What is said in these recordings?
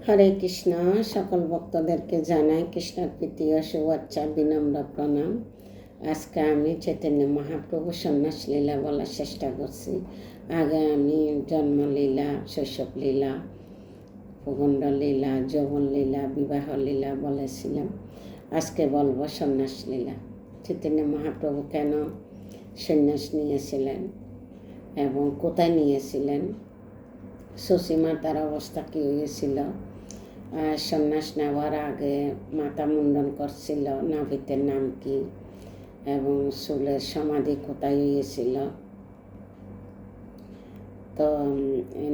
হরে কৃষ্ণ। সকল ভক্তদেরকে জানাই কৃষ্ণের প্রীতি ও শুভেচ্ছা, বিনম্র প্রণাম। আজকে আমি চৈতন্য মহাপ্রভু সন্ন্যাস লীলা বলার চেষ্টা করছি। আগে আমি জন্মলীলা, শৈশব লীলা, ভূখণ্ড লীলা, যৌবন লীলা, বিবাহ লীলা বলেছিলাম। আজকে বলবো সন্ন্যাস লীলা। চৈতন্য মহাপ্রভু কেন সন্ন্যাস নিয়েছিলেন এবং কোথায় নিয়েছিলেন, সুসীমা তার অবস্থা কী হয়েছিল, সন্ন্যাস নেওয়ার আগে মাথা মুন্ডন করছিল, নাভিতের নাম কি, এবং চুলের সমাধি কোথায় হয়েছিল। তো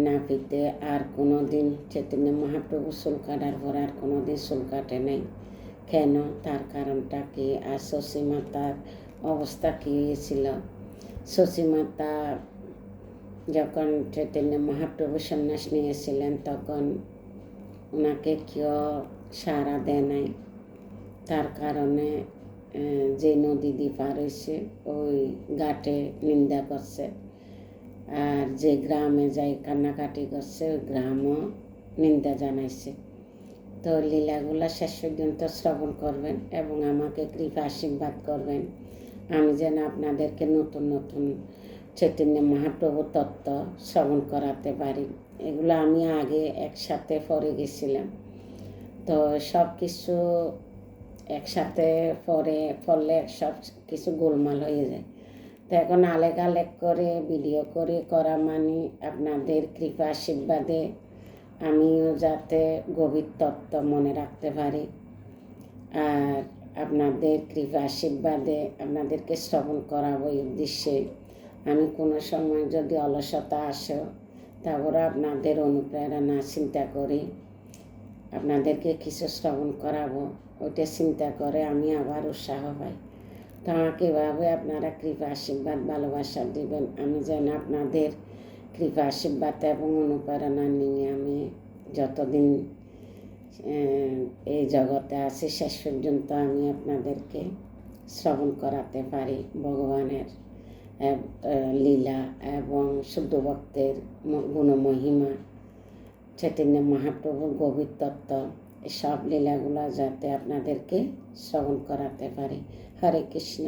নাভিতে আর কোনো দিন চৈতন্য মহাপ্রভু চুল কাটার পর আর কোনো দিন চুল কাটে নাই কেন, তার কারণটা কি, আর সুসীমাতার অবস্থা কী হয়েছিল। সুসীমাতা যখন চৈতন্য মহাপ্রভু সন্ন্যাস নিয়েছিলেন তখন ওনাকে কেউ সাড়া দেয় নাই, তার কারণে যে নদী দিয়ে পার হয়েছে ওই ঘাটে নিন্দা করছে, আর যে গ্রামে যাই কান্নাকাটি করছে ওই গ্রামও নিন্দা জানাইছে। তো লীলাগুলা শেষ পর্যন্ত শ্রবণ করবেন এবং আমাকে কৃপা আশীর্বাদ করবেন, আমি যেন আপনাদেরকে নতুন নতুন চৈতন্য মহাপ্রভু তত্ত্ব শ্রবণ করাতে পারি। এগুলো আমি আগে একসাথে পড়ে গেছিলাম, তো সব কিছু একসাথে পড়লে সব কিছু গোলমাল হয়ে যায়। তো এখন আলেক আলেক করে ভিডিও করে করা মানে আপনাদের কৃপা আশীর্বাদে আমিও যাতে গভীর তত্ত্ব মনে রাখতে পারি, আর আপনাদের কৃপা আশীর্বাদে আপনাদেরকে শ্রবণ করাবো এই উদ্দেশ্যে। আমি কোনো সময় যদি অলসতা আসে তারপরে আপনাদের অনুপ্রেরণা চিন্তা করি আপনাদেরকে কিছু শ্রবণ করাবো, ওইটা চিন্তা করে আমি আবার উৎসাহ পাই। তো আমাকে এভাবে আপনারা কৃপা আশীর্বাদ ভালোবাসা দিবেন, আমি যেন আপনাদের কৃপা আশীর্বাদ এবং অনুপ্রেরণা নিয়ে আমি যতদিন এই জগতে আছি শেষ পর্যন্ত আমি আপনাদেরকে শ্রবণ করাতে পারি ভগবানের লীলা এবং শুদ্ধ ভক্তের গুণমহিমা, চৈতন্য মহাপ্রভুর গভীর তত্ত্ব, সব লীলাগুলো যাতে আপনাদেরকে শ্রবণ করাতে পারি। হরে কৃষ্ণ।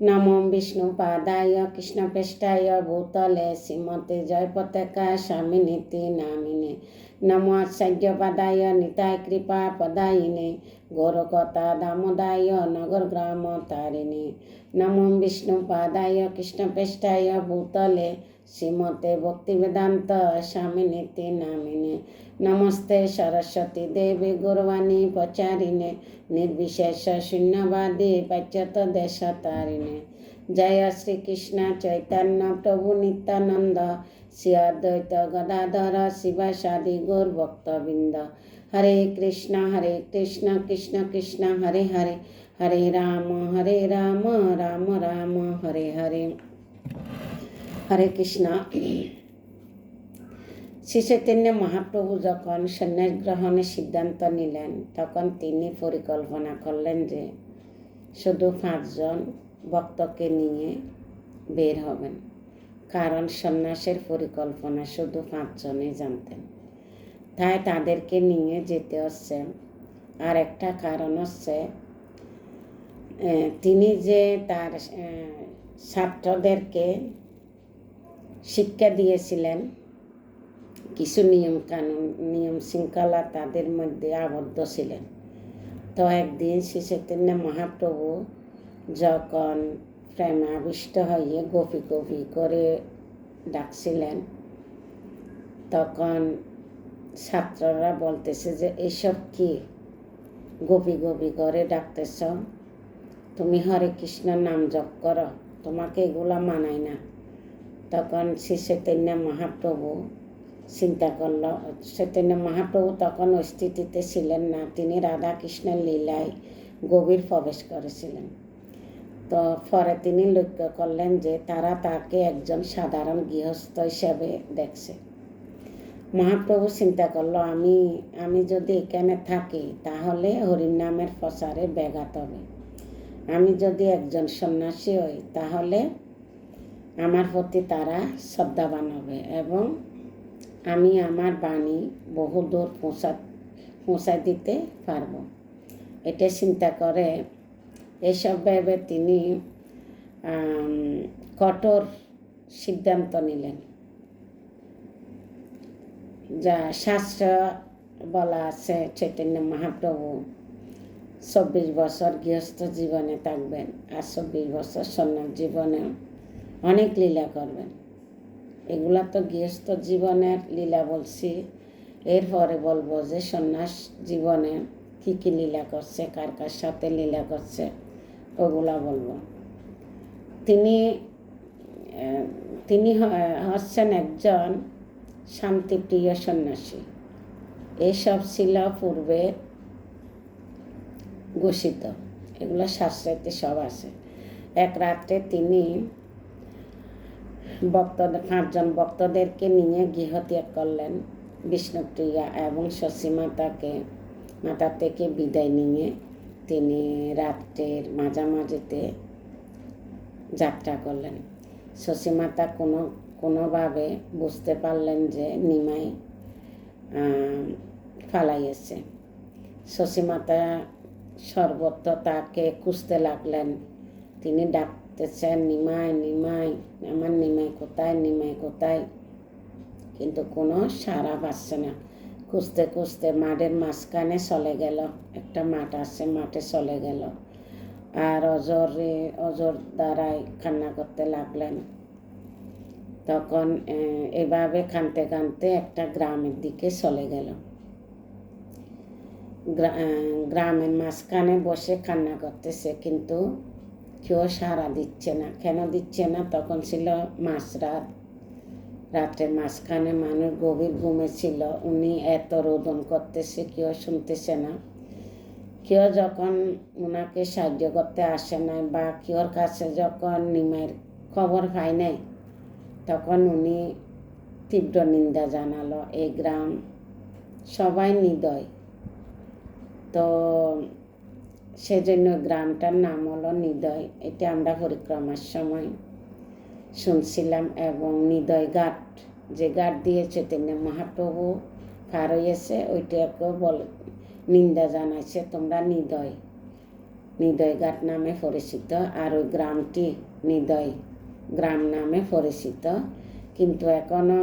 নমো বিষ্ণু পাদায় কৃষ্ণপৃষ্ঠায় ভূতলে শ্রীমতে জয় পতাকা স্বামিনীতি নামিনে নমো আচার্য পাদায় নিতায় কৃপা পদায়িনে গৌরকথা দামোদায় নগর গ্রাম তারিণী নমো বিষ্ণু পাদায় কৃষ্ণপৃষ্ঠায় ভূতলে শ্রীমতে ভক্তিবেদান্ত স্বামিনীতি নামিনে নমস্তে সরস্বতী দেবী গৌরবাণী প্রচারিণে নির্বিশেষ শূন্যবাদী পাশ্চাত্য দেশ তারিণে জয় শ্রীকৃষ্ণ চৈতন্য প্রভু নিত্যানন্দ শ্রী অদ্বৈত গদাধর শিবাসাদি গৌর ভক্তবৃন্দ। হরে কৃষ্ণ কৃষ্ণ কৃষ্ণ হরে হরে, হরে রাম রাম রাম হরে হরে। হরে কৃষ্ণ। শ্রী চৈতন্য মহাপ্রভু যখন সন্ন্যাস গ্রহণের সিদ্ধান্ত নিলেন তখন তিনি পরিকল্পনা করলেন যে শুধু 5 জন ভক্তকে নিয়ে বের হবেন, কারণ সন্ন্যাসের পরিকল্পনা শুধু 5 জনই জানতেন, তাই তাদেরকে নিয়ে যেতে হচ্ছে। আর একটা কারণ হচ্ছে তিনি যে তার ছাত্রদেরকে শিক্ষা দিয়েছিলেন, কিছু নিয়ম শৃঙ্খলা তাদের মধ্যে আবদ্ধ ছিলেন। তো একদিন শ্রী চৈতন্য মহাপ্রভু যখন প্রেমাবিষ্ট হয়ে গোপী গোপী করে ডাকছিলেন তখন ছাত্ররা বলতেছে যে এসব কি গোপী গোপী করে ডাকতেছ, তুমি হরে কৃষ্ণ নাম জপ করো, তোমাকে এগুলা মানায় না। তখন শ্রী চৈতন্য মহাপ্রভু চিন্তা করল, চৈতন্য মহাপ্রভু তখন ওই স্থিতিতে ছিলেন না, তিনি রাধা কৃষ্ণের লীলায় গভীর প্রবেশ করেছিলেন। তো পরে তিনি লক্ষ্য করলেন যে তারা তাকে একজন সাধারণ গৃহস্থ হিসেবে দেখছে। মহাপ্রভু চিন্তা করলো, আমি যদি এখানে থাকি তাহলে হরিনামের প্রচারে ব্যাঘাত হবে, আমি যদি একজন সন্ন্যাসী হই তাহলে আমার প্রতি তারা শ্রদ্ধাবান হবে এবং আমি আমার বাণী বহুদূর পৌঁছা দিতে পারব। এটা চিন্তা করে এসব ভেবে তিনি কঠোর সিদ্ধান্ত নিলেন। যা শাস্ত্র বলা আছে, চৈতন্য মহাপ্রভু 24 বছর গৃহস্থ জীবনে থাকবেন আর 24 বছর সন্ন্যাস জীবনে অনেক লীলা করবেন। এগুলা তো গৃহস্থ জীবনের লীলা বলছি, এরপরে বলবো যে সন্ন্যাস জীবনে কী কী লীলা করছে, কার কার সাথে লীলা করছে ওগুলা বলবো। তিনি হচ্ছেন একজন শান্তিপ্রিয় সন্ন্যাসী। এইসব ছিল পূর্বে ঘোষিত, এগুলো শাস্ত্রেতে সব আছে। এক রাত্রে তিনি 5জন ভক্তদেরকে নিয়ে গৃহত্যাগ করলেন। বিষ্ণুপ্রিয়া এবং শশী মাতা থেকে বিদায় নিয়ে তিনি রাত্রের মাঝামাঝিতে যাত্রা করলেন। শশী মাতা কোনোভাবে বুঝতে পারলেন যে নিমাই ফালাইয়েছে। শশী মাতা সর্বত্র তাকে খুঁজতে লাগলেন। তিনি ডাকতেছেন, নিমাই নিমাই, আমার নিমাই কোথায়, নিমাই কোথায়, কিন্তু কোনো সাড়া পাচ্ছে না। খুঁজতে খুঁজতে মাঠের মাঝখানে চলে গেল। একটা মাঠ আছে, মাঠে চলে গেল আর অজর দ্বারাই কান্না করতে লাগলেন। তখন এভাবে কাঁদতে কাঁদতে একটা গ্রামের দিকে চলে গেল। গ্রামের মাঝখানে বসে কান্না করতেছে, কিন্তু কেউ সাড়া দিচ্ছে না। কেন দিচ্ছে না? তখন ছিল মাঝরাত। রাতের মাঝখানে মানুষ গভীর ঘুমে ছিল। উনি এত রোদন করতেছে, কেউ শুনতেছে না। কেউ যখন ওনাকে সাহায্য করতে আসে নাই বা কেউর কাছে যখন নিমাইয়ের খবর পায় নাই, তখন উনি তীব্র নিন্দা জানালো। এই গ্রাম সবাই নিদয়, তো সেজন্য গ্রামটার নাম হলো নিদয়। এটা আমরা পরিক্রমার সময় শুনছিলাম। এবং নিদয় ঘাট, যে ঘাট দিয়ে চৈতন্য মহাপ্রভু পার হয়েছে, ওইটাকেও নিন্দা জানাইছে, তোমরা নিদয় ঘাট নামে পরিচিত। আর ওই গ্রামটি নিদয় গ্রাম নামে পরিচিত। কিন্তু এখনো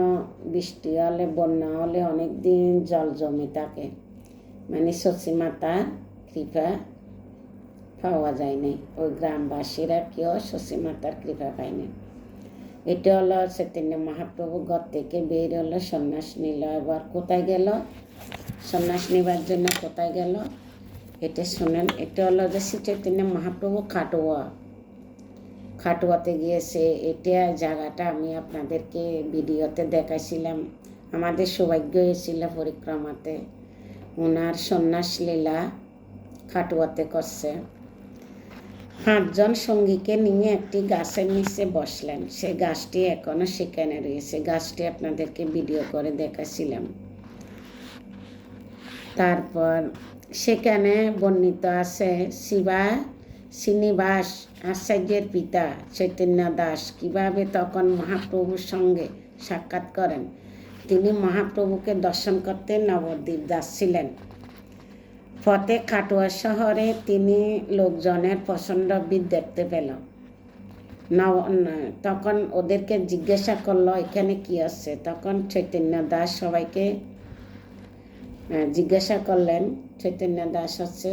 বৃষ্টি হলে, বন্যা হলে অনেক দিন জল জমে থাকে, মানে শশী মাতার কৃপা পাওয়া যায় নাই। ওই গ্রামবাসীরা কেউ শশী মাতার কৃপা পায়নি। এটা হলো চৈতন্য মহাপ্রভু ঘর থেকে বের হলো, সন্ন্যাস নিল। এবার কোথায় গেল? সন্ন্যাস নেবার জন্য কোথায় গেল এটা শুনেন। এটা হলো যে শ্রী চৈতন্য মহাপ্রভু খাটুয়াতে গিয়েছে। এটা জায়গাটা আমি আপনাদেরকে ভিডিওতে দেখাইছিলাম। আমাদের সৌভাগ্য হয়েছিল পরিক্রমাতে ওনার সন্ন্যাস লীলা খাটুয়াতে করছে। 5 জন সঙ্গীকে নিয়ে একটি গাছের নিচে বসলেন। সে গাছটি এখনো সেখানে রয়েছে। গাছটি আপনাদেরকে ভিডিও করে দেখাছিলাম। তারপর সেখানে বর্ণিত আছে শ্রীনিবাস আচার্যের পিতা চৈতন্য দাস কিভাবে তখন মহাপ্রভুর সঙ্গে সাক্ষাৎ করেন। তিনি মহাপ্রভুকে দর্শন করতে নবদ্বীপ যাচ্ছিলেন। পথে কাটুয়া শহরে তিনি লোকজনের প্রচণ্ড ভিড় দেখতে পেল। তখন ওদেরকে জিজ্ঞাসা করলো, এখানে কি আছে? তখন চৈতন্য দাস সবাইকে জিজ্ঞাসা করলেন। চৈতন্য দাস হচ্ছে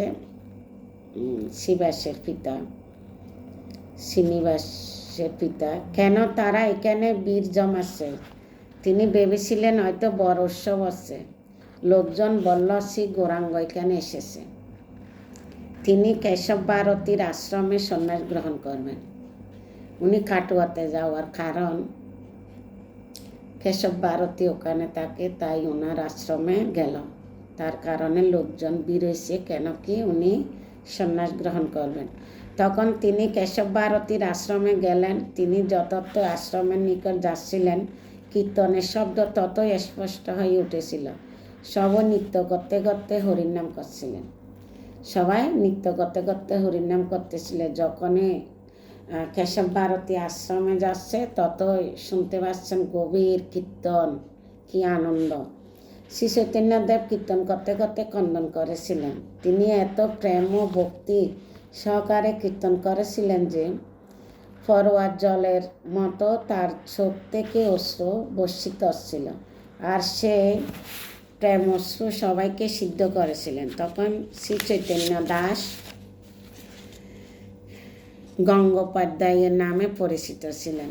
শ্রীনিবাসের পিতা। কেন তারা এখানে ভিড় জমাচ্ছে? তিনি ভেবেছিলেন হয়তো বড় উৎসব আছে। লোকজন বলল, শ্রী গৌরাঙ্গ এখানে এসেছে, তিনি কেশব ভারতীর আশ্রমে সন্ন্যাস গ্রহণ করবেন। উনি কাটুয়াতে যাওয়ার কারণ কেশব ভারতী ওখানে থাকে, তাই ওনার আশ্রমে গেল। তার কারণে লোকজন বেরিয়েছে, কেন কি উনি সন্ন্যাস গ্রহণ করবেন। তখন তিনি কেশব ভারতীর আশ্রমে গেলেন। তিনি যতত্ব আশ্রমের নিকট যাচ্ছিলেন, কীর্তনের শব্দ ততই স্পষ্ট হয়ে উঠেছিল। সবাই নৃত্য করতে করতে হরিনাম করছিলেন। সবাই নৃত্য করতে করতে হরিনাম করতেছিল। যখনই কেশব ভারতী আশ্রমে যাচ্ছে, ততই শুনতে পাচ্ছেন গভীর কীর্তন, কি আনন্দ। শ্রী চৈতন্যদেব কীর্তন করতে করতে ক্রন্দন করেছিলেন। তিনি এত প্রেম ও ভক্তি সহকারে কীর্তন করেছিলেন যে ফরোয়ার জলের মতো তার চোখ থেকে অশ্রু বর্ষিত হচ্ছিল, আর সে প্রেম অশ্রু সবাইকে সিদ্ধ করেছিলেন। তখন শ্রী চৈতন্য দাস গঙ্গোপাধ্যায়ের নামে পরিচিত ছিলেন।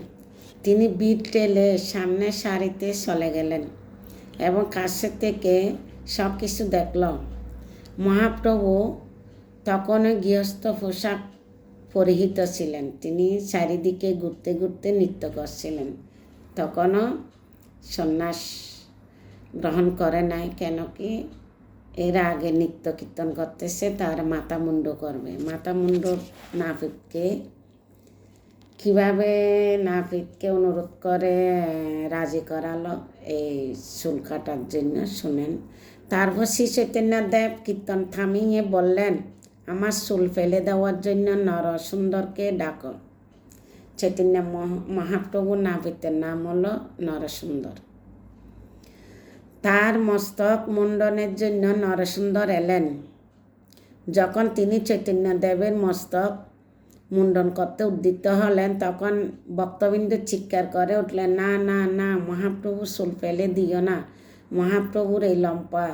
তিনি বিট টেলে সামনের সারিতে চলে গেলেন এবং কাছে থেকে সব কিছু দেখল। মহাপ্রভু তখনও গৃহস্থ পোশাক পরিহিত ছিলেন। তিনি চারিদিকে ঘুরতে ঘুরতে নৃত্য করছিলেন। তখনও সন্ন্যাস গ্রহণ করে নাই, কেন কি এর আগে নিত্য কীর্তন করতেছে, তার মাথা মুন্ডু করবে। মাথা মুন্ডুর নাপিতকে কীভাবে নাপিতকে অনুরোধ করে রাজি করালো এই চুল কাটার জন্য, শুনেন। তারপর শ্রী চৈতন্যদেব কীর্তন থামিয়ে বললেন, আমার চুল ফেলে দেওয়ার জন্য নরসুন্দরকে ডাকো। চৈতন্য মহাপ্রভু নাপিতের নাম হলো নরসুন্দর। তার মস্তক মুন্ডনের জন্য নরসুন্দর এলেন। যখন তিনি চৈতন্যদেবের মস্তক মুন্ডন করতে উদ্যত হলেন, তখন ভক্তবৃন্দ চিৎকার করে উঠলেন, না না না, মহাপ্রভু চুল ফেলে দিও না। মহাপ্রভুর এই লম্বা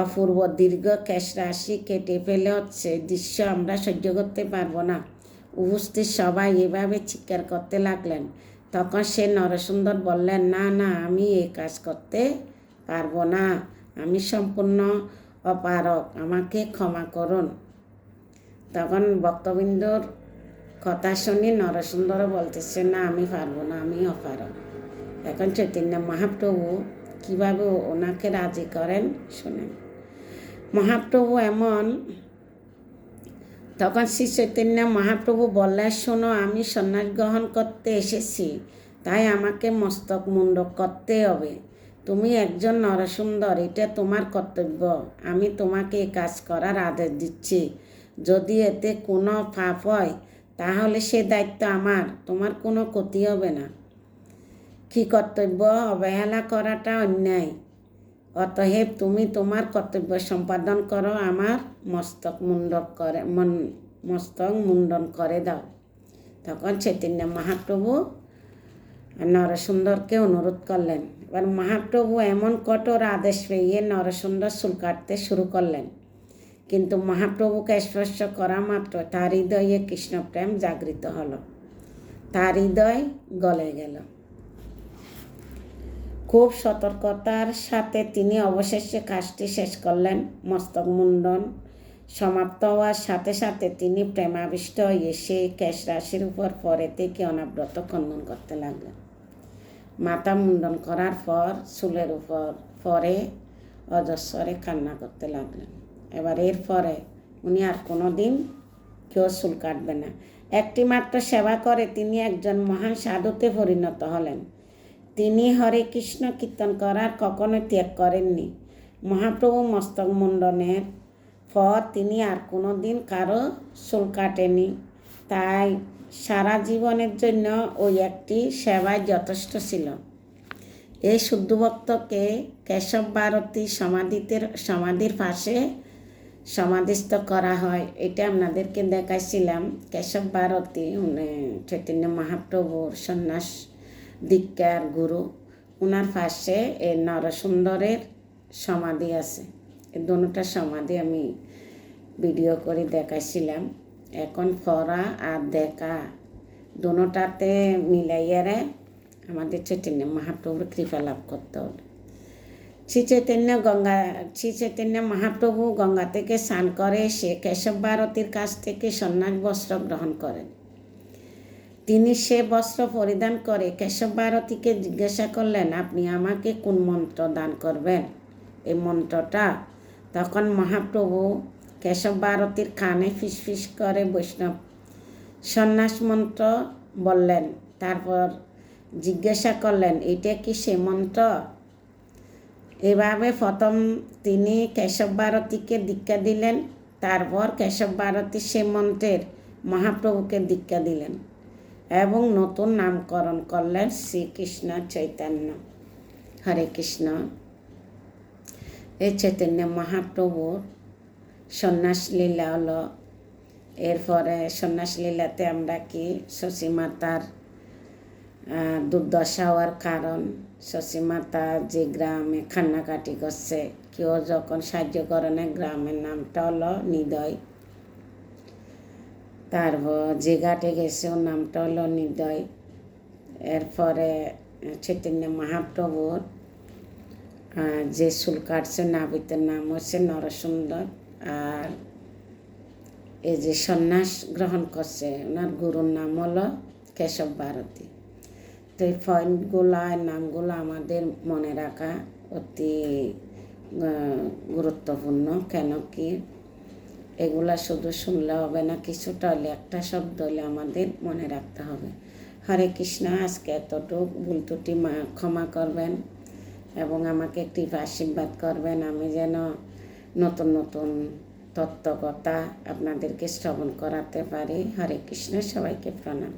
অপূর্ব দীর্ঘ কেশরাশি কেটে ফেলে হচ্ছে দৃশ্য আমরা সহ্য করতে পারবো না। উপস্থিত সবাই এভাবে চিৎকার করতে লাগলেন। তখন সে নরসুন্দর বললেন, না না, আমি এই কাজ করতে পারবো না, আমি সম্পূর্ণ অপারক, আমাকে ক্ষমা করুন। তখন ভক্তবৃন্দর কথা শুনি নরসুন্দর বলতেছে, না, আমি পারবো না, আমি অপারক। এখন চৈতন্য মহাপ্রভু কীভাবে ওনাকে রাজি করেন শোনেন। মহাপ্রভু তখন শ্রী চৈতন্য মহাপ্রভু বললেন, শোনো, আমি সন্ন্যাস গ্রহণ করতে এসেছি, তাই আমাকে মস্তক মুন্ড করতে হবে। তুমি একজন নরসুন্দর, এটা তোমার কর্তব্য। আমি তোমাকে এই কাজ করার আদেশ দিচ্ছি। যদি এতে কোনো পাপ হয় তাহলে সে দায়িত্ব আমার, তোমার কোনো ক্ষতি হবে না। কি কর্তব্য অবহেলা করাটা অন্যায়। অতএব তুমি তোমার কর্তব্য সম্পাদন করো, আমার মস্তক মুন্ডন করে দাও। তখন চৈতন্য মহাপ্রভু নরসুন্দরকে অনুরোধ করলেন। এবার মহাপ্রভু এমন কঠোর আদেশ পেয়ে নরসুন্দর চুল কাটতে শুরু করলেন। কিন্তু মহাপ্রভুকে স্পর্শ করা মাত্র তার হৃদয়ে কৃষ্ণপ্রেম জাগৃত হলো, তার হৃদয় গলে গেল। খুব সতর্কতার সাথে তিনি অবশেষে কাজটি শেষ করলেন। মস্তক মুন্ডন সমাপ্ত হওয়ার সাথে সাথে তিনি প্রেমাবিষ্ট হয়ে সেই কেশরাশির উপর পরে থেকে অনাব্রত খণ্ডন করতে লাগলেন। মাথা মুন্ডন করার পর চুলের উপর পরে অজস্বরে কান্না করতে লাগলেন। এবার এরপরে উনি আর কোনো দিন কেউ চুল কাটবে না। একটি মাত্র সেবা করে তিনি একজন মহান সাধুতে পরিণত হলেন। তিনি হরে কৃষ্ণ কীর্তন করার কখনো ত্যাগ করেননি। মহাপ্রভু মস্তক মুন্ডনের পর তিনি আর কোনো দিন কারো চুল কাটেনি। তাই সারা জীবনের জন্য ওই একটি সেবায় যথেষ্ট ছিল। এই শুদ্ধভক্তকে কেশব ভারতী সমাধির পাশে সমাধিস্থ করা হয়। এটা আপনাদেরকে দেখাইছিলাম। কেশব ভারতী চৈতন্য মহাপ্রভুর সন্ন্যাস দীক্ষার গুরু, ওনার পাশে এই নরসুন্দরের সমাধি আছে। এই দুটা সমাধি আমি ভিডিও করে দেখাইছিলাম। এখন পড়া আর দেখা দুটাতে মিলাইয়ারে আমাদের চৈতন্য মহাপ্রভুর কৃপা লাভ করতে হবে। শ্রী চৈতন্য মহাপ্রভু গঙ্গা থেকে স্নান করে সে কেশব ভারতীর কাছ থেকে সন্ন্যাস বস্ত্র গ্রহণ করেন। তিনি সে বস্ত্র পরিধান করে কেশব ভারতীকে জিজ্ঞাসা করলেন, আপনি আমাকে কোন মন্ত্র দান করবেন, এই মন্ত্রটা? তখন মহাপ্রভু কেশব ভারতীর কানে ফিসফিস করে বৈষ্ণব সন্ন্যাস মন্ত্র বললেন। তারপর জিজ্ঞাসা করলেন, এটা কি সে মন্ত্র? এভাবে প্রথম তিনি কেশব ভারতীকে দীক্ষা দিলেন। তারপর কেশব ভারতী সে মন্ত্রের মহাপ্রভুকে দীক্ষা দিলেন এবং নতুন নামকরণ করলেন শ্রীকৃষ্ণ চৈতন্য। হরে কৃষ্ণ। এই চৈতন্য মহাপ্রভুর সন্ন্যাস লীলা হলো। এরপরে সন্ন্যাস লীলাতে আমরা কি শশী মাতার দুর্দশা হওয়ার কারণ, শশী মাতা যে গ্রামে কান্নাকাটি করছে, কেউ যখন সাহায্য করে না, গ্রামের নামটা হলো নিদয়। তারপর যে ঘাটে গেছে ওর নামটা হলো নিদয়। এরপরে চৈতন্য মহাপ্রভুর যে চুল কাটছে নাবিতের নাম হচ্ছে নরসুন্দর। আর এই যে সন্ন্যাস গ্রহণ করছে ওনার গুরুর নাম হলো কেশব ভারতী। তো এই পয়েন্টগুলো নামগুলো আমাদের মনে রাখা অতি গুরুত্বপূর্ণ। কেন কি এগুলা শুধু শুনলে হবে না, কিছুটা হলে একটা শব্দ হলে আমাদের মনে রাখতে হবে। হরে কৃষ্ণ। আজকে এতটুকু ভুল ত্রুটি ক্ষমা করবেন এবং আমাকে একটি আশীর্বাদ করবেন, আমি যেন নতুন নতুন তত্ত্ব কথা আপনাদেরকে শ্রবণ করাতে পারি। হরে কৃষ্ণ। সবাইকে প্রণাম।